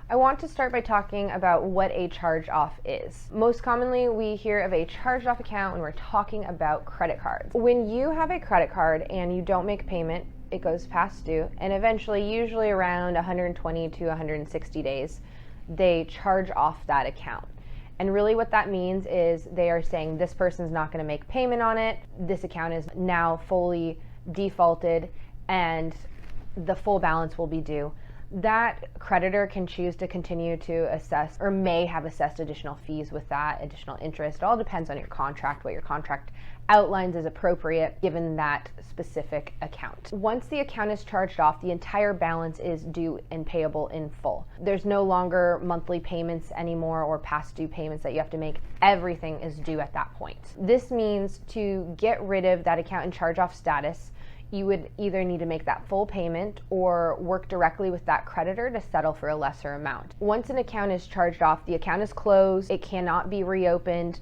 I want to start by talking about what a charge-off is. Most commonly, we hear of a charged-off account when we're talking about credit cards. When you have a credit card and you don't make payment, it goes past due, and eventually, usually around 120 to 160 days, they charge off that account. And really what that means is they are saying this person's not going to make payment on it, this account is now fully defaulted, and the full balance will be due. That creditor can choose to continue to assess or may have assessed additional fees with that, additional interest. It all depends on your contract, what your contract outlines as appropriate given that specific account. Once the account is charged off, the entire balance is due and payable in full. There's no longer monthly payments anymore or past due payments that you have to make. Everything is due at that point. This means to get rid of that account in charge-off status, you would either need to make that full payment or work directly with that creditor to settle for a lesser amount. Once an account is charged off, the account is closed, it cannot be reopened,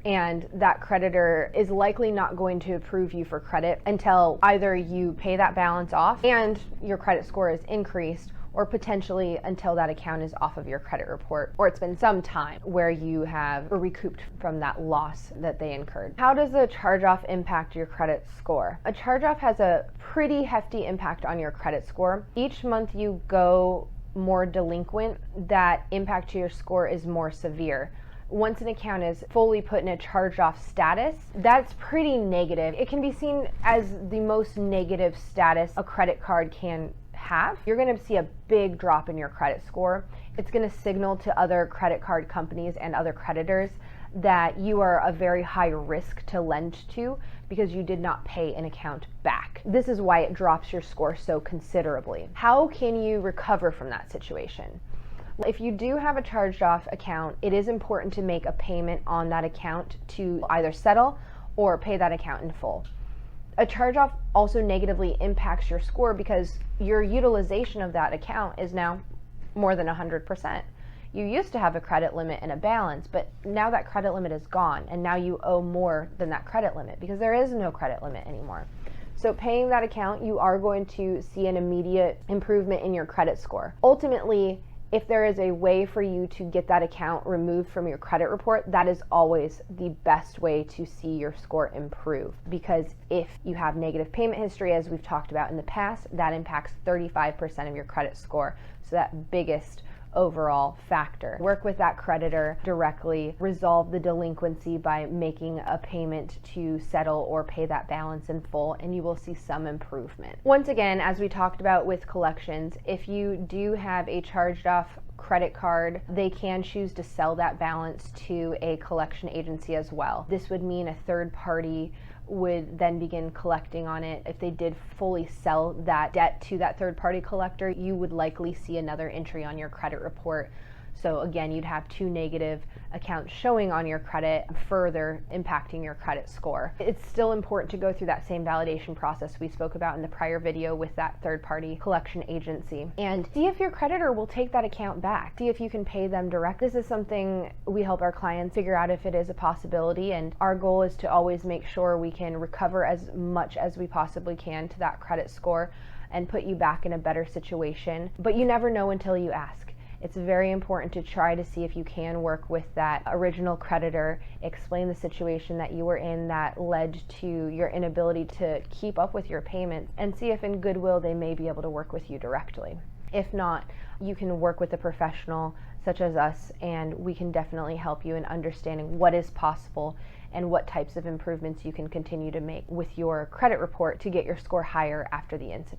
and that creditor is likely not going to approve you for credit until either you pay that balance off and your credit score is increased, or potentially until that account is off of your credit report, or it's been some time where you have recouped from that loss that they incurred. How does a charge-off impact your credit score? A charge-off has a pretty hefty impact on your credit score. Each month you go more delinquent, that impact to your score is more severe. Once an account is fully put in a charged-off status, that's pretty negative. It can be seen as the most negative status a credit card can have. You're going to see a big drop in your credit score. It's going to signal to other credit card companies and other creditors that you are a very high risk to lend to because you did not pay an account back. This is why it drops your score so considerably. How can you recover from that situation? If you do have a charged off account, it is important to make a payment on that account to either settle or pay that account in full. A charge-off also negatively impacts your score because your utilization of that account is now more than 100%. You used to have a credit limit and a balance, but now that credit limit is gone, and now you owe more than that credit limit because there is no credit limit anymore. So paying that account, you are going to see an immediate improvement in your credit score. Ultimately, if there is a way for you to get that account removed from your credit report, that is always the best way to see your score improve. Because if you have negative payment history, as we've talked about in the past, that impacts 35% of your credit score. So that biggest overall factor. Work with that creditor directly, resolve the delinquency by making a payment to settle or pay that balance in full, and you will see some improvement. Once again, as we talked about with collections, if you do have a charged off credit card, they can choose to sell that balance to a collection agency as well. This would mean a third party would then begin collecting on it. If they did fully sell that debt to that third party collector, you would likely see another entry on your credit report. So again, you'd have two negative accounts showing on your credit, further impacting your credit score. It's still important to go through that same validation process we spoke about in the prior video with that third-party collection agency. And see if your creditor will take that account back. See if you can pay them direct. This is something we help our clients figure out if it is a possibility, and our goal is to always make sure we can recover as much as we possibly can to that credit score and put you back in a better situation. But you never know until you ask. It's very important to try to see if you can work with that original creditor, explain the situation that you were in that led to your inability to keep up with your payments, and see if in goodwill they may be able to work with you directly. If not, you can work with a professional such as us, and we can definitely help you in understanding what is possible and what types of improvements you can continue to make with your credit report to get your score higher after the incident.